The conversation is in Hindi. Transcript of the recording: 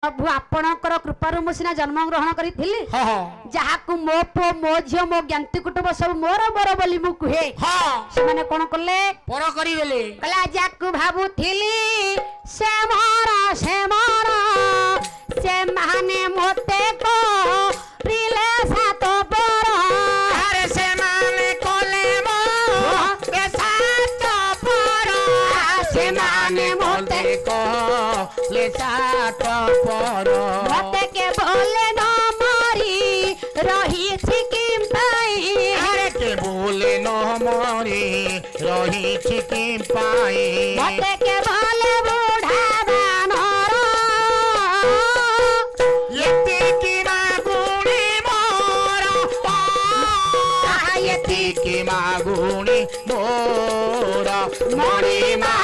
प्रभु आपणकर कृपारू मु सिना जन्म ग्रहण करी हाँ हाँ जहाकू मो पो मो झियो मो ज्ञाति कुटुंब सब मोर मोर बोली मु कुहे हाँ से माने कोन करले पर करिदेले कला जाकू भाबुथिली से मोर से माने मोते को रिले सात पर अरे से माने कोले मो के साथ पर से माने मोते को ले साथ पर मोते के बोले न मारी रही थी किम पाई अरे के बोले न मरी रही छिकी पाई मोते के बोले बूढ़ा बानर यति मागुणी मोर यति की मागुणी मोर मणि मा